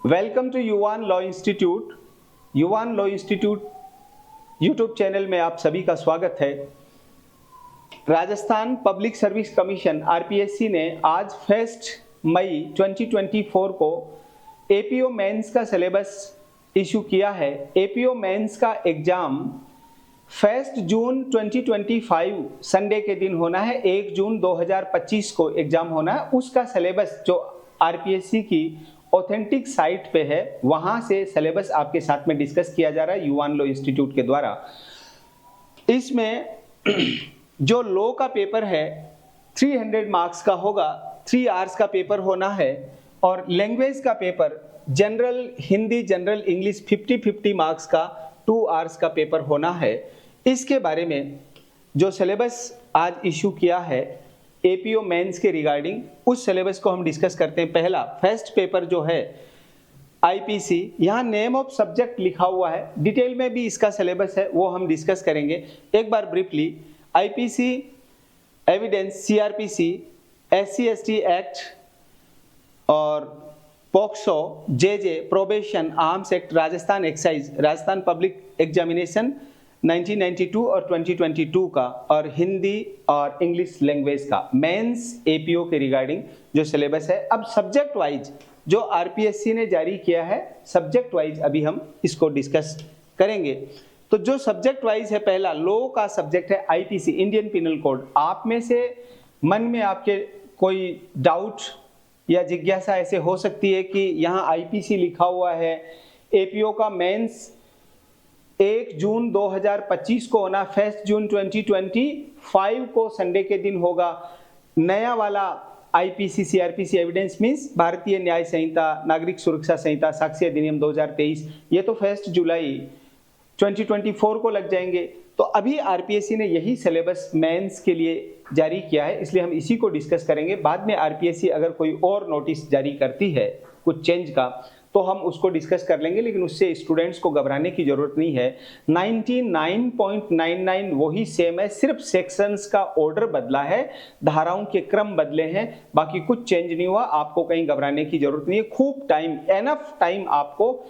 Welcome to युवान law institute. युवान law institute YouTube channel में आप सभी का स्वागत है। Rajasthan public service commission RPSC ने आज 1 मई 2024 को एपीओ मेंस का सिलेबस इशू किया है। एपीओ मेंस का एग्जाम 1 जून 2025 संडे के दिन होना है। 1 जून 2025 को एग्जाम होना है। उसका सिलेबस जो आरपीएससी की ऑथेंटिक साइट पे है, वहां से सिलेबस आपके साथ में डिस्कस किया जा रहा है युवान लॉ इंस्टीट्यूट के द्वारा। इसमें जो लॉ का पेपर है 300 मार्क्स का होगा, 3 आवर्स का पेपर होना है। और लैंग्वेज का paper general Hindi, general English 50-50 marks का 2 आवर्स का पेपर होना है। इसके बारे में जो सिलेबस आज इशू किया है एपीओ मेंस के रिगार्डिंग, उस सिलेबस को हम डिस्कस करते हैं। पहला फर्स्ट पेपर जो है आईपीसी, यहाँ नेम ऑफ सब्जेक्ट लिखा हुआ है, डिटेल में भी इसका सिलेबस है, वो हम डिस्कस करेंगे। एक बार briefly, IPC evidence, CRPC, SC ST act और POCSO, JJ, probation, arms act, Rajasthan excise, Rajasthan public examination 1992 और 2022 का, और हिंदी और इंग्लिश लैंग्वेज का मेंस एपीओ के रिगार्डिंग जो सिलेबस है। अब सब्जेक्ट वाइज जो आरपीएससी ने जारी किया है, सब्जेक्ट वाइज अभी हम इसको डिस्कस करेंगे। तो जो सब्जेक्ट वाइज है, पहला लॉ का सब्जेक्ट है आईपीसी, इंडियन पिनल कोड। आप में से मन में आपके कोई डाउट या जिज्ञासा ऐसे हो सकती है कि यहाँ आईपीसी लिखा हुआ है, एपीओ का मेंस 1 जून 2025 को होना, 1 जून 2025 को संडे के दिन होगा। नया वाला आईपीसी सीआरपीसी एविडेंस मींस भारतीय न्याय संहिता, नागरिक सुरक्षा संहिता, साक्ष्य अधिनियम 2023, ये तो 1 जुलाई 2024 को लग जाएंगे। तो अभी आरपीएससी ने यही सिलेबस मेंस के लिए जारी किया है, इसलिए हम इसी को डिस्कस करेंगे। बाद में आरपीएससी अगर कोई और नोटिस जारी करती है कुछ चेंज का, तो हम उसको डिस्कस कर लेंगे, लेकिन उससे स्टूडेंट्स को घबराने की जरूरत नहीं है। 99.99 वही सेम है, सिर्फ सेक्शंस का ऑर्डर बदला है, धाराओं के क्रम बदले हैं, बाकी कुछ चेंज नहीं हुआ। आपको कहीं घबराने की जरूरत नहीं है। खूब टाइम, एनफ टाइम आपको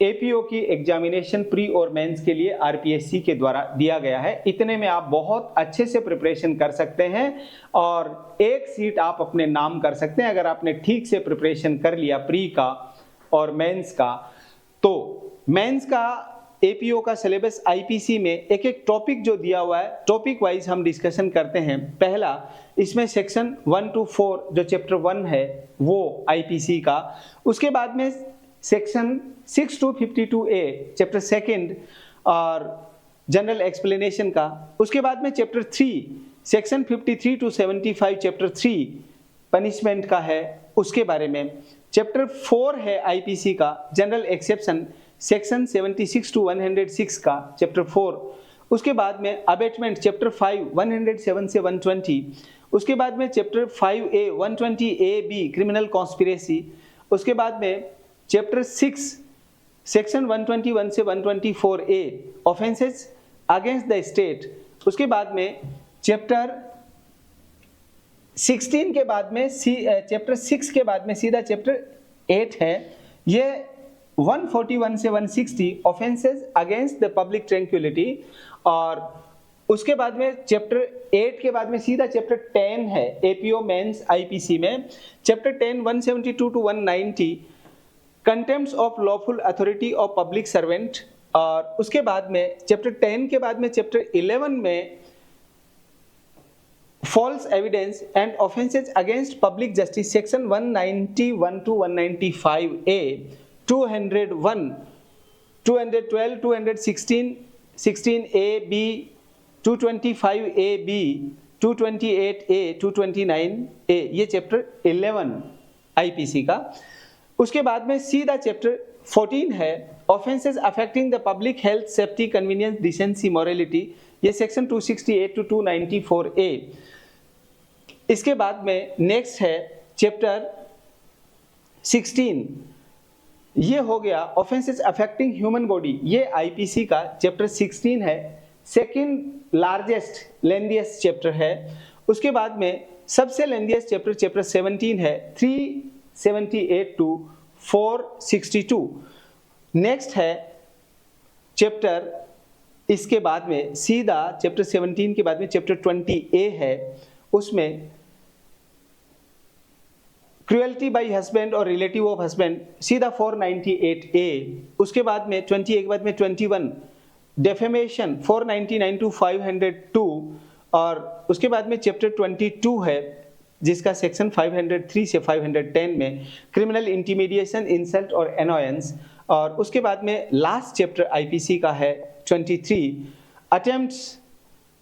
एपीओ की एग्जामिनेशन प्री और मेंस के लिए आरपीएससी के द्वारा दिया गया है। इतने में आप बहुत अच्छे से प्रिपरेशन कर सकते हैं और एक सीट आप अपने नाम कर सकते हैं अगर आपने ठीक से प्रिपरेशन कर लिया प्री का और मेंस का। तो मेंस का एपीओ का सिलेबस आईपीसी में एक एक टॉपिक जो दिया हुआ है, टॉपिक वाइज हम डिस्कशन करते हैं। पहला, इसमें सेक्शन 1 to 4 जो चैप्टर 1 है वो आईपीसी का। उसके बाद में सेक्शन 6 to 52A चैप्टर 2 और जनरल एक्सप्लेनेशन का। उसके बाद में chapter 3 section 53 to 75 chapter 3 punishment का है, उसके बारे में। चैप्टर 4 है आईपीसी का जनरल एक्सेप्शन, सेक्शन 76 to 106 का चैप्टर 4। उसके बाद में अबेटमेंट चैप्टर 5 107 से 120। उसके बाद में chapter 5A 120AB criminal conspiracy. उसके बाद में चैप्टर 6 सेक्शन 121 से 124A offences against the state. उसके बाद में चैप्टर 16 के बाद में चैप्टर 6 के बाद में सीधा चैप्टर 8 है, ये 141 से 160 offences against the public tranquillity. और उसके बाद में चैप्टर 8 के बाद में सीधा चैप्टर 10 है एपीओ मेंस आईपीसी में। Chapter 10 172 to 190 contempt of lawful authority of public servant. और उसके बाद में चैप्टर 10 के बाद में चैप्टर 11 में false evidence and offences against public justice section 191 to 195A 201 212 216 16AB 225AB 228A 229A, ये चैप्टर 11 आईपीसी का। उसके बाद में सीधा चैप्टर 14 है offences affecting the public health, safety, convenience, decency, morality, ये सेक्शन 268 to 294A। इसके बाद में नेक्स्ट है चैप्टर 16, ये हो गया ऑफेंसेस अफेक्टिंग ह्यूमन बॉडी, ये आईपीसी का चैप्टर 16 है, सेकंड लार्जेस्ट लेंथीएस्ट चैप्टर है। उसके बाद में सबसे लेंथीएस्ट चैप्टर चैप्टर 17 है, 378 to 462। नेक्स्ट है चैप्टर, इसके बाद में सीधा चैप्टर 17 के बाद में चैप्टर 20A है, उसमें क्रुएल्टी बाई हस्बैंड और रिलेटिव ऑफ हस्बैंड, सीधा 498A। उसके बाद में 20A के बाद में 21 डेफेमेशन 499 टू 502, और उसके बाद में चैप्टर 22 है जिसका सेक्शन 503 से 510 में क्रिमिनल इंटिमिडिएशन, इंसल्ट और एनॉयंस, और उसके बाद में लास्ट चैप्टर आईपीसी का है 23 अटेम्प्ट्स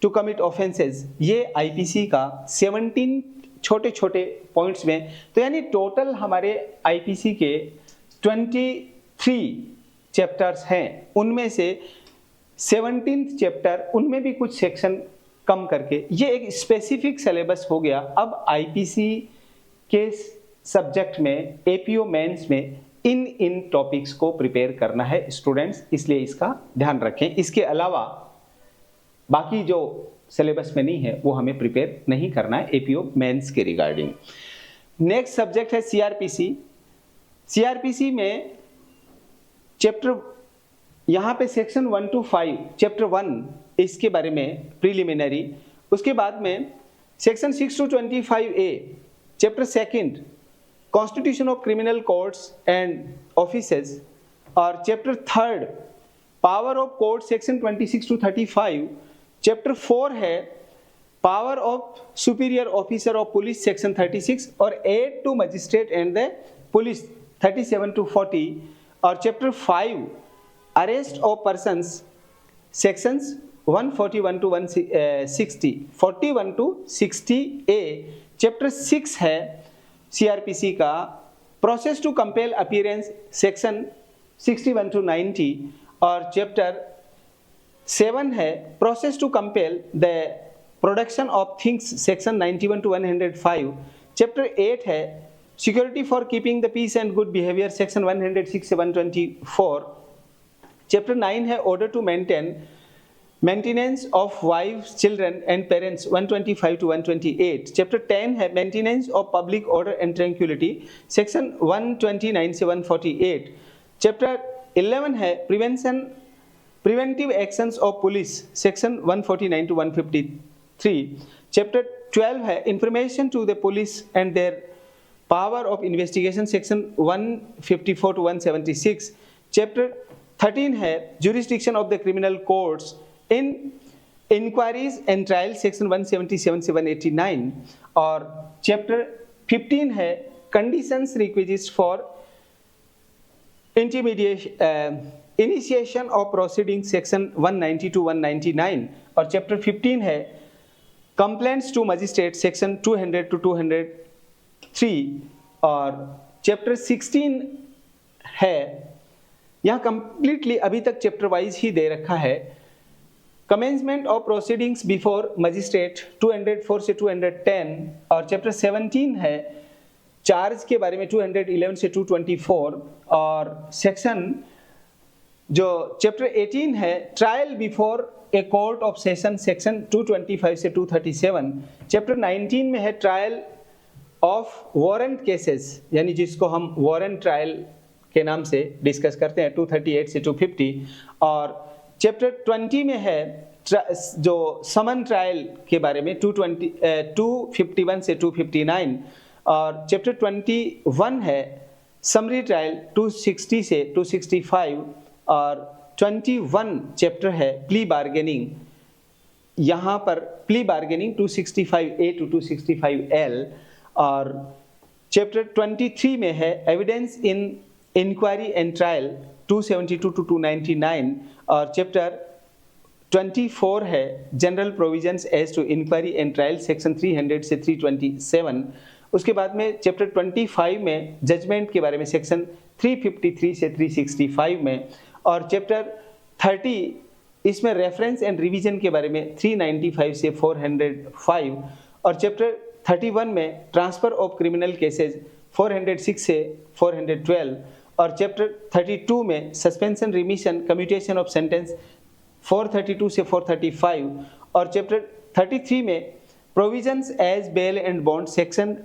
टू कमिट ऑफेंसेस। ये आईपीसी का 17 छोटे छोटे पॉइंट्स में, तो यानी टोटल हमारे आईपीसी के 23 चैप्टर्स हैं, उनमें से 17th चैप्टर, उनमें भी कुछ सेक्शन कम करके ये एक स्पेसिफिक सिलेबस हो गया। अब आईपीसी के सब्जेक्ट में एपीओ मेंस में इन टॉपिक्स को प्रिपेयर करना है स्टूडेंट्स, इसलिए इसका ध्यान रखें। इसके अलावा बाकी जो सिलेबस में नहीं है वो हमें प्रिपेयर नहीं करना है एपीओ मेंस के रिगार्डिंग। नेक्स्ट सब्जेक्ट है सीआरपीसी। सीआरपीसी में चैप्टर, यहाँ पे सेक्शन 1 to 5 चैप्टर 1 इसके बारे में प्रिलिमिनरी, उसके बाद में section 6 to 25A chapter 2 constitution of criminal courts and offices, और chapter 3 power of court section 26 to 35, chapter 4 है power of superior officer of police section 36, और aid to magistrate and the police 37 to 40, और chapter 5 arrest of persons sections 141 to 160, 41 to 60A। Chapter 6 है CRPC का process to compel appearance section 61 to 90, और chapter 7 है process to compel the production of things section 91 to 105। Chapter 8 है security for keeping the peace and good behaviour section 106 से 124। Chapter 9 है order to maintenance of wives, children and parents 125 to 128। Chapter 10 है maintenance of public order and tranquillity section 129 से 148। Chapter 11 है preventive actions of police section 149 to 153। Chapter 12 है information to the police and their power of investigation section 154 to 176। Chapter 13 है jurisdiction of the criminal courts in inquiries and trials section 177 से 189, और chapter 15 है conditions requisites for initiation of proceedings section 190 to 199, और chapter 15 है complaints to magistrate section 200 to 203, और chapter 16 है, यहाँ completely अभी तक चैप्टर वाइज ही दे रखा है, commencement of proceedings before magistrate 204 से 210, और चैप्टर 17 है चार्ज के बारे में 211 से 224, और सेक्शन जो चैप्टर 18 है trial before a court of session section 225 से 237। चैप्टर 19 में है ट्रायल ऑफ वारंट केसेस, यानी जिसको हम वारंट ट्रायल के नाम से डिस्कस करते हैं 238 से 250, और चैप्टर 20 में है जो समन ट्रायल के बारे में 251 से 259, और चैप्टर 21 है समरी ट्रायल 260 से 265, और 21 चैप्टर है प्ली बार्गेनिंग, यहाँ पर plea bargaining 265A to 265L, और चैप्टर 23 में है evidence in inquiry and trial 272 to 299, और चैप्टर 24 है general provisions as to inquiry and trial section 300 से 327। उसके बाद में चैप्टर 25 में जजमेंट के बारे में सेक्शन 353 से 365 में, और चैप्टर 30 इसमें रेफरेंस एंड रिवीजन के बारे में 395 से 405, और चैप्टर 31 में ट्रांसफर ऑफ क्रिमिनल केसेज 406 से 412, और चैप्टर 32 में suspension remission commutation of sentence 432 से 435, और चैप्टर 33 में provisions as bail and bond section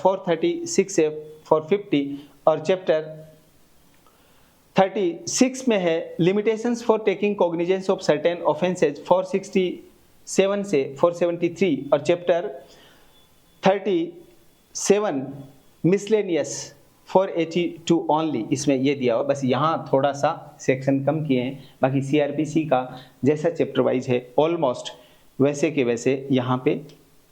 436 से 450, और चैप्टर 36 में है limitations for taking cognizance of certain offences 467 से 473, और चैप्टर 37 मिसलेनियस 482 ओनली, इसमें ये दिया हुआ, बस यहाँ थोड़ा सा सेक्शन कम किए हैं, बाकी सीआरपीसी का जैसा चैप्टर वाइज है ऑलमोस्ट वैसे के वैसे यहाँ पे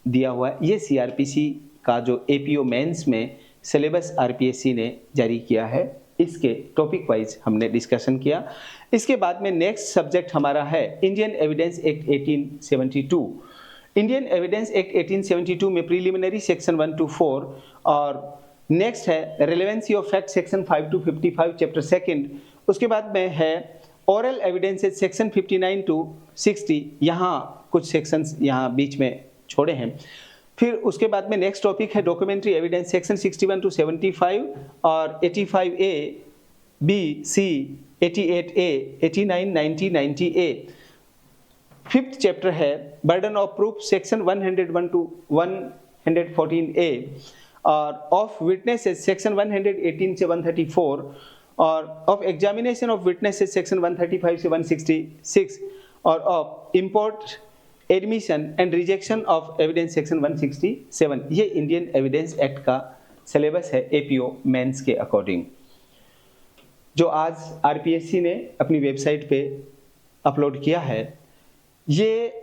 दिया हुआ है। ये सीआरपीसी का जो एपीओ मेंस में सिलेबस आरपीएससी ने जारी किया है, इसके टॉपिक वाइज हमने डिस्कशन किया। इसके बाद में नेक्स्ट सब्जेक्ट हमारा है Indian evidence act 1872। Indian evidence act 1872 में प्रीलिमिनरी सेक्शन 1 to 4, और नेक्स्ट है relevancy of fact section 5 to 55 chapter second. उसके बाद में है ओरल एविडेंसेज सेक्शन 59 to 60, यहाँ कुछ सेक्शंस यहाँ बीच में छोड़े हैं। फिर उसके बाद में नेक्स्ट टॉपिक है डॉक्यूमेंट्री एविडेंस सेक्शन 61 to 75 और 85A, B, C, 88A, 89, 90, 90A। Fifth chapter है burden of proof section 101 to 114A, और ऑफ विटनेसेस सेक्शन 118 से 134, और of examination of witnesses section 135 से 166, और of import admission and rejection of evidence section 167। ये Indian evidence act का syllabus है APO mains के अकॉर्डिंग, जो आज आरपीएससी ने अपनी वेबसाइट पे अपलोड किया है। ये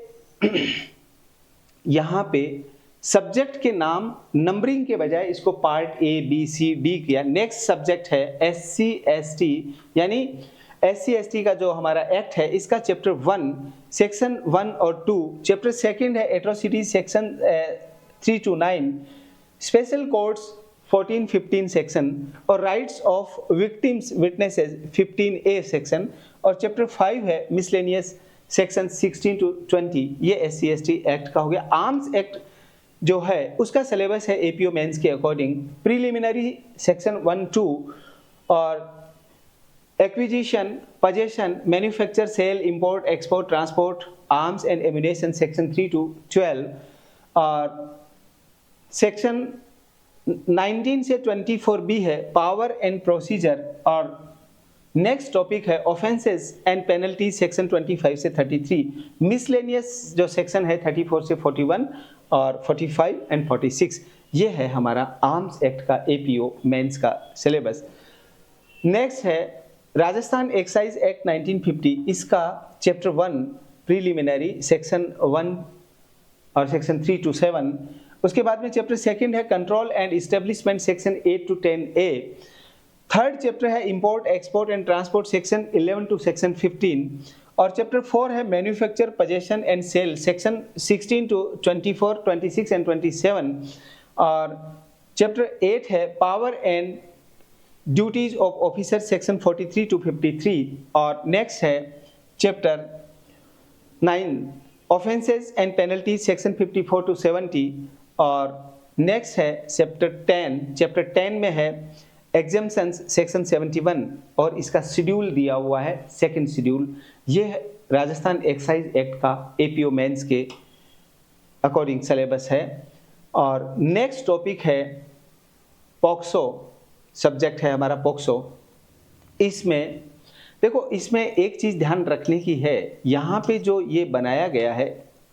यहाँ पे सब्जेक्ट के नाम नंबरिंग के बजाय इसको part A B C D किया। नेक्स्ट सब्जेक्ट है एससी एसटी, यानी एससी एसटी का जो हमारा एक्ट है इसका चैप्टर 1 सेक्शन 1 और 2, चैप्टर सेकंड है atrocities section 3 to 9, special courts 14-15 section, और rights of victims witnesses 15A section, और चैप्टर 5 है मिसलेनियस सेक्शन 16 to 20। ये एससी एसटी एक्ट का हो गया। आर्म्स एक्ट जो है उसका सिलेबस है एपीओ मेंस के अकॉर्डिंग प्रीलिमिनरी सेक्शन 1-2, और acquisition, possession, manufacture, sale, import, export, transport, arms and ammunition section 3 to 12, और सेक्शन 19 से 24B है पावर एंड प्रोसीजर, और नेक्स्ट टॉपिक है ऑफेंसेस एंड पेनल्टी सेक्शन 25 से 33। मिसलेनियस जो सेक्शन है 34 से 41 और 45 एंड 46। ये है हमारा आर्म्स एक्ट का एपीओ मेंस का सिलेबस। नेक्स्ट है राजस्थान एक्साइज एक्ट 1950, इसका चैप्टर 1 प्रीलिमिनरी सेक्शन 1 और सेक्शन 3 to 7। उसके बाद में चैप्टर सेकंड है control and establishment section 8 to 10A। Third chapter है import export and transport section 11 to section 15, और चैप्टर 4 है manufacture, possession and sale section 16 to 24, 26 and 27, और चैप्टर 8 है power and duties of officer section 43 to 53, और next है chapter 9 offences and penalty section 54 to 70, और next है chapter 10 में है एग्जेम्पशंस सेक्शन 71, और इसका शेड्यूल दिया हुआ है सेकंड शेड्यूल। ये राजस्थान एक्साइज एक्ट का एपीओ मेंस के अकॉर्डिंग सिलेबस है। और नेक्स्ट टॉपिक है पॉक्सो, सब्जेक्ट है हमारा पॉक्सो। इसमें देखो, इसमें एक चीज़ ध्यान रखने की है, यहाँ पे जो ये बनाया गया है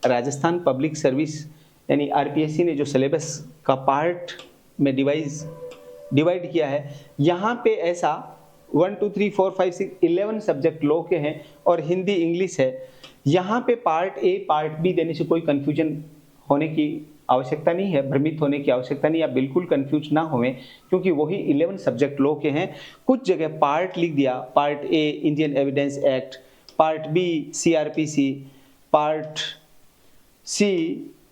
राजस्थान पब्लिक सर्विस यानी आरपीएससी ने जो सिलेबस का पार्ट में डिवाइड किया है, यहाँ पे ऐसा 1 2 3 4 5 6 11 सब्जेक्ट लॉ के हैं और हिंदी इंग्लिश है। यहाँ पे पार्ट ए पार्ट बी देने से कोई कन्फ्यूजन होने की आवश्यकता नहीं है, भ्रमित होने की आवश्यकता नहीं, आप बिल्कुल कंफ्यूज ना होवें, क्योंकि वही 11 सब्जेक्ट लॉ के हैं। कुछ जगह पार्ट लिख दिया, part A Indian evidence act, part B CrPC, part C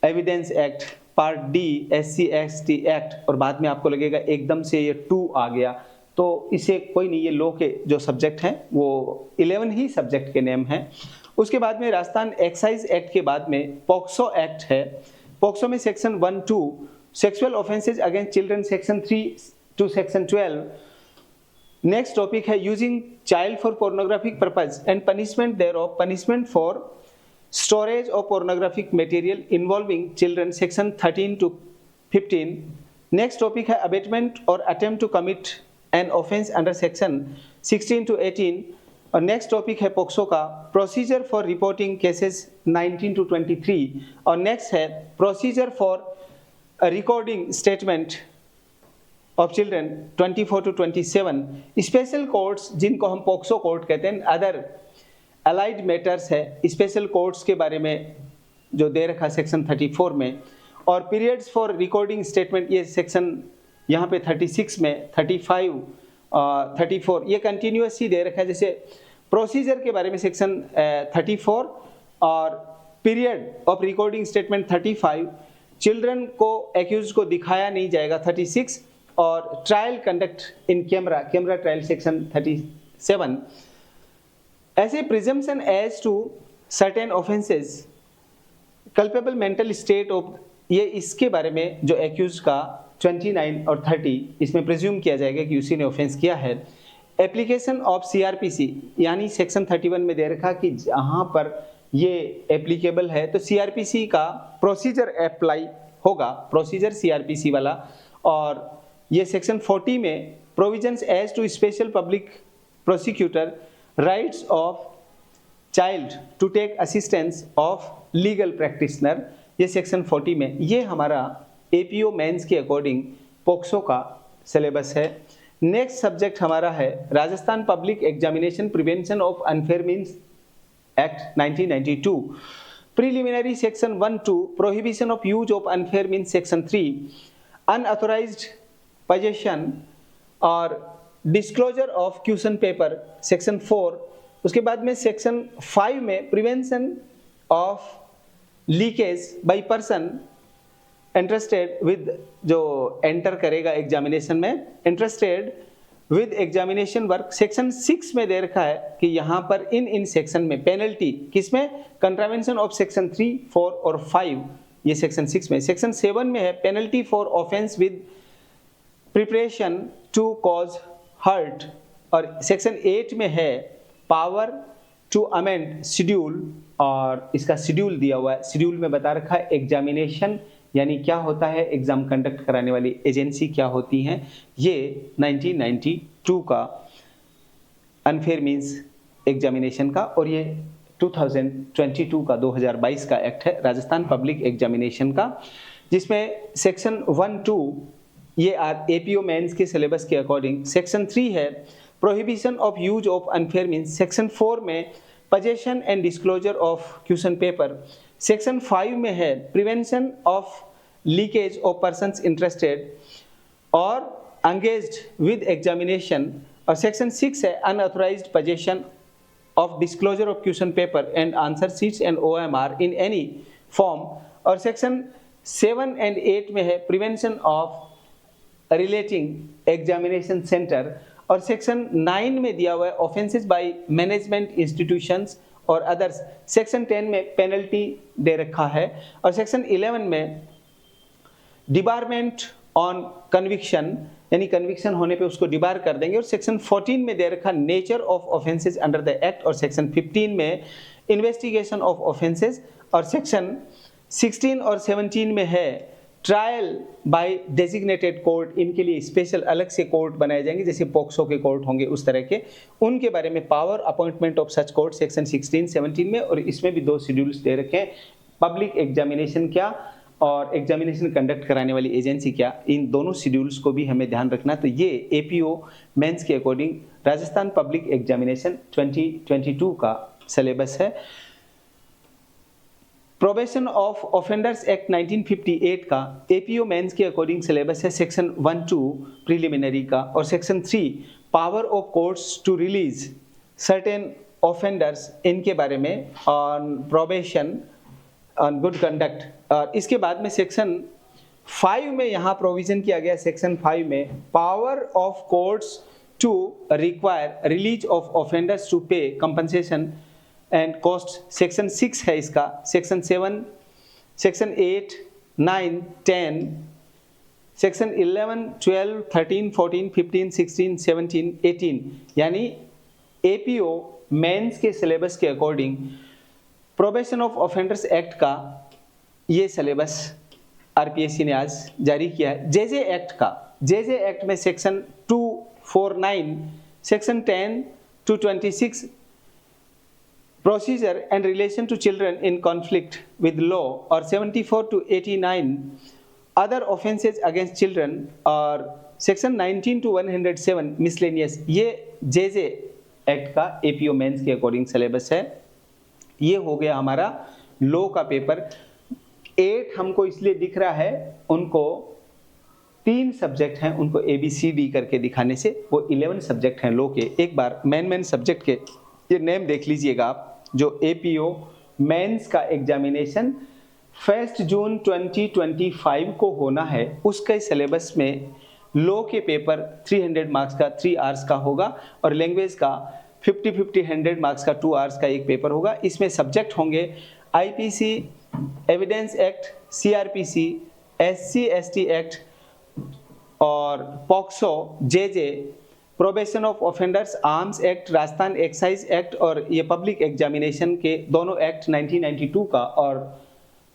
evidence act, part D SC ST act, और बाद में आपको लगेगा एकदम से ये 2 आ गया, तो इसे कोई नहीं, ये लॉ के जो सब्जेक्ट हैं वो 11 ही सब्जेक्ट के नेम हैं। उसके बाद में राजस्थान एक्साइज एक्ट के बाद में पॉक्सो एक्ट है। पॉक्सो में section 1 2 sexual offences against children section 3 to section 12। Next topic है using child for pornographic purpose and punishment thereof, punishment for storage of pornographic material involving children section 13 to 15। Next topic है abetment और attempt to commit an offence under section 16 to 18। और next topic है POCSO का procedure for reporting cases 19 to 23। और next है procedure for recording statement of children 24 to 27। Special courts जिनको हम POCSO court कहते हैं, अदर अलाइड मैटर्स है, स्पेशल कोर्ट्स के बारे में जो दे रखा सेक्शन 34 में। और पीरियड्स फॉर रिकॉर्डिंग स्टेटमेंट ये सेक्शन यहाँ पे 36 में, 35 34 ये कंटिन्यूस ही दे रखा है। जैसे प्रोसीजर के बारे में सेक्शन 34 और period of recording statement 35, children को एक्यूज को दिखाया नहीं जाएगा 36, और trial conduct in camera trial section 37। ऐसे presumption as to certain offences culpable mental state of, ये इसके बारे में जो एक्यूज का 29 और 30 इसमें प्रिज्यूम किया जाएगा कि उसी ने ऑफेंस किया है। एप्लीकेशन ऑफ सीआरपीसी यानी सेक्शन 31 में दे रखा कि जहाँ पर ये एप्लीकेबल है तो सीआरपीसी का प्रोसीजर अप्लाई होगा, प्रोसीजर सीआरपीसी वाला। और ये सेक्शन 40 में provisions as to special public prosecutor rights of child to take assistance of legal practitioner, ये सेक्शन 40 में। ये हमारा एपीओ मेंस के अकॉर्डिंग पोक्सो का सिलेबस है। नेक्स्ट सब्जेक्ट हमारा है Rajasthan public examination prevention of unfair means act 1992। Preliminary section 1-2 prohibition of use of unfair means section 3, unauthorised possession और disclosure of question paper section 4। उसके बाद में सेक्शन 5 में prevention of leakage by person interested with, जो enter करेगा examination में, interested with examination work. Section 6 में दे रखा है कि यहाँ पर इन सेक्शन में पेनल्टी किसमें, कंट्रावेंशन ऑफ सेक्शन 3, 4 और 5, ये सेक्शन 6 में। सेक्शन 7 में है penalty for offence with preparation to cause hurt. और सेक्शन 8 में है पावर टू अमेंड शेड्यूल, और इसका शेड्यूल दिया हुआ है। शेड्यूल में बता रखा है एग्जामिनेशन यानी क्या होता है, एग्जाम कंडक्ट कराने वाली एजेंसी क्या होती हैं। ये 1992 का अनफेयर मीन्स एग्जामिनेशन का, और ये 2022 का 2022 का एक्ट है राजस्थान पब्लिक एग्जामिनेशन का, जिसमें सेक्शन 1-2 ये एपीओ मेंस के सिलेबस के अकॉर्डिंग। सेक्शन 3 है prohibition of use of unfair means. Section 4 में possession and disclosure of question paper। Section 5 में है prevention of leakage of persons interested और engaged with examination। और सेक्शन 6 है unauthorized possession of disclosure of question paper and answer sheets and OMR in any form। और section 7 and 8 में है prevention of relating examination centre. और section 9 में दिया हुआ है ऑफेंसेस बाय मैनेजमेंट इंस्टीट्यूशंस और अदर्स। सेक्शन 10 में पेनल्टी दे रखा है। और सेक्शन 11 में डिबारमेंट ऑन कन्विक्शन, यानी कन्विक्शन होने पे उसको डिबार कर देंगे। और सेक्शन 14 में दे रखा nature of offences under the act. और सेक्शन 15 में इन्वेस्टिगेशन ऑफ ऑफेंसेस। और सेक्शन 16 और 17 में है ट्रायल बाय डेजिग्नेटेड कोर्ट। इनके लिए स्पेशल अलग से कोर्ट बनाए जाएंगे, जैसे पोक्सो के कोर्ट होंगे उस तरह के, उनके बारे में power appointment of such court section 16-17 में। और इसमें भी 2 शेड्यूल्स दे रखे हैं, पब्लिक एग्जामिनेशन क्या और एग्जामिनेशन कंडक्ट कराने वाली एजेंसी क्या, इन दोनों शेड्यूल्स को भी हमें ध्यान रखना। तो ये एपीओ मेंस के अकॉर्डिंग राजस्थान पब्लिक एग्जामिनेशन 2022 का सिलेबस है। प्रोबेशन ऑफ ऑफेंडर्स एक्ट 1958 का एपीओ मेंस के अकॉर्डिंग सिलेबस है सेक्शन 1-2 प्रीलिमिनरी का। और section 3 power of courts to release certain offenders, इनके बारे में, on probation on good conduct. और इसके बाद में सेक्शन 5 में यहाँ प्रोविजन किया गया, सेक्शन 5 में power of courts to require release of offenders to pay compensation and cost. Section 6 है इसका। सेक्शन 7, सेक्शन 8, 9, 10, सेक्शन 11, 12, 13, 14, 15, 16, 17, 18, यानी एपीओ मेंस के सिलेबस के according probation of offenders act का ये सिलेबस आरपीएससी ने आज जारी किया है। जेजे एक्ट का, जेजे एक्ट में section 2, 49 section 10 to 26 procedure and relation to children in conflict with law or 74 to 89 other offenses against children और सेक्शन 19 टू 107 मिसलेनियस, ये जे एक्ट का एपीओ मेंस के अकॉर्डिंग सिलेबस है। ये हो गया हमारा लॉ का पेपर। 8 हमको इसलिए दिख रहा है, उनको 3 सब्जेक्ट हैं, उनको ABCD करके दिखाने से वो 11 सब्जेक्ट हैं लॉ के। एक बार मेन सब्जेक्ट के ये नेम देख लीजिएगा आप। जो एपीओ मेंस का एग्जामिनेशन 1 जून 2025 को होना है, उसके सिलेबस में लॉ के पेपर 300 मार्क्स का 3 आवर्स का होगा और लैंग्वेज का 50-50 100 मार्क्स का 2 आवर्स का एक पेपर होगा। इसमें सब्जेक्ट होंगे IPC, evidence act, CRPC, SC/ST act और POCSO, JJ, probation of offenders, arms act, Rajasthan excise act और ये पब्लिक एग्जामिनेशन के दोनों एक्ट 1992 का और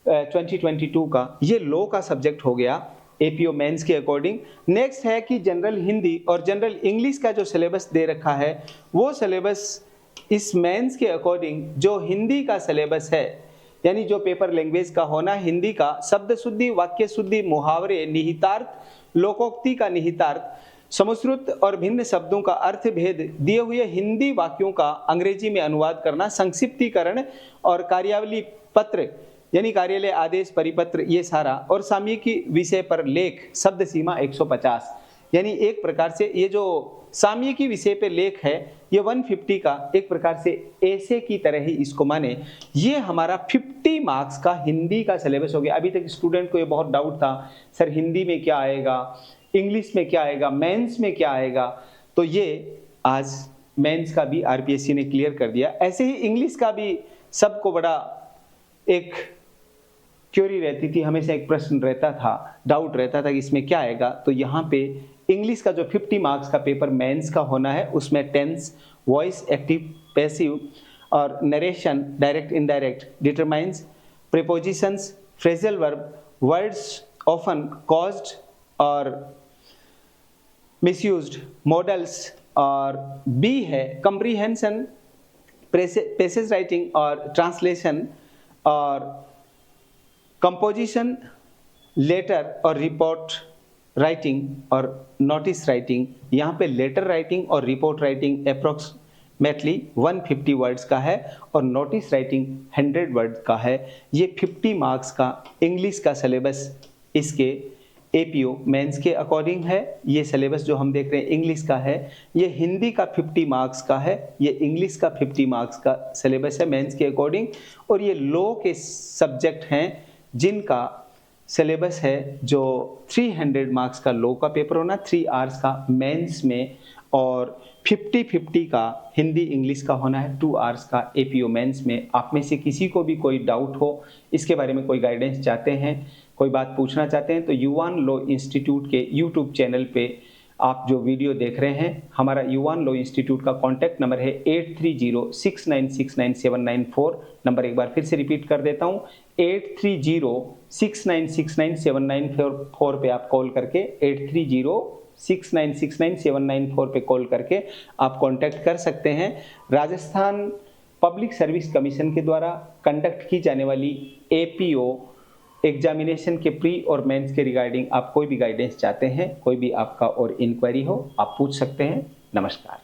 2022 का, ये लॉ का सब्जेक्ट हो गया एपीओ मेंस के अकॉर्डिंग। नेक्स्ट है कि जनरल हिंदी और जनरल इंग्लिश का जो सिलेबस दे रखा है, वो सिलेबस इस मेंस के अकॉर्डिंग जो हिंदी का सिलेबस है, यानी जो पेपर लैंग्वेज का होना, हिंदी का शब्द शुद्धि, वाक्य शुद्धि, मुहावरे, निहितार्थ, लोकोक्ति का निहितार्थ, समुश्रुत और भिन्न शब्दों का अर्थ भेद, दिए हुए हिंदी वाक्यों का अंग्रेजी में अनुवाद करना, संक्षिप्तीकरण और कार्यावली पत्र यानी कार्यालय आदेश परिपत्र, ये सारा, और सामयिकी विषय पर लेख, शब्द सीमा 150, यानी एक प्रकार से ये जो सामयिकी विषय पे लेख है, ये 150 का एक प्रकार से ऐसे की तरह ही इसको माने। ये हमारा 50 मार्क्स का हिंदी का सिलेबस हो गया। अभी तक स्टूडेंट को ये बहुत डाउट था, सर हिंदी में क्या आएगा, इंग्लिश में क्या आएगा, मेंस में क्या आएगा, तो ये आज मेंस का भी आरपीएससी ने क्लियर कर दिया। ऐसे ही इंग्लिश का भी सबको बड़ा एक क्यूरी रहती थी, हमेशा एक प्रश्न रहता था, डाउट रहता था कि इसमें क्या आएगा। तो यहाँ पे इंग्लिश का जो 50 मार्क्स का पेपर मेंस का होना है, उसमें टेंस, वॉइस, एक्टिव, पैसिव और narration, direct, indirect, determines, prepositions, phrasal verb, words often caused और मिसयूज्ड, मॉडल्स, और बी है कंप्रीहेंशन, पैसेज राइटिंग और ट्रांसलेशन और कंपोजिशन, लेटर और रिपोर्ट राइटिंग और नोटिस राइटिंग। यहाँ पे लेटर राइटिंग और रिपोर्ट राइटिंग अप्रोक्सीमेटली 150 वर्ड्स का है और नोटिस राइटिंग 100 वर्ड्स का है। ये 50 मार्क्स का इंग्लिश का सिलेबस इसके एपीओ मेंस के अकॉर्डिंग है। ये सिलेबस जो हम देख रहे हैं इंग्लिश का है, ये हिंदी का 50 मार्क्स का है, ये इंग्लिश का 50 मार्क्स का सिलेबस है मेंस के अकॉर्डिंग। और ये लॉ के सब्जेक्ट हैं जिनका सिलेबस है जो 300 मार्क्स का लॉ का पेपर होना, 3 आवर्स का मेंस में, और 50-50 का हिंदी इंग्लिश का होना है, 2 आवर्स का एपीओ मेंस में। आप में से किसी को भी कोई डाउट हो, इसके बारे में कोई गाइडेंस चाहते हैं, कोई बात पूछना चाहते हैं, तो युवान लॉ इंस्टीट्यूट के यूट्यूब चैनल पे आप जो वीडियो देख रहे हैं, हमारा युवान लॉ इंस्टीट्यूट का कॉन्टैक्ट नंबर है 8306969794। नंबर एक बार फिर से रिपीट कर देता हूँ, 8306969794 पे आप कॉल करके 8306969794 पे कॉल करके आप कांटेक्ट कर सकते हैं। राजस्थान पब्लिक सर्विस कमीशन के द्वारा कंडक्ट की जाने वाली एपीओ एग्जामिनेशन के प्री और मेंस के रिगार्डिंग आप कोई भी गाइडेंस चाहते हैं, कोई भी आपका और इंक्वायरी हो, आप पूछ सकते हैं। नमस्कार।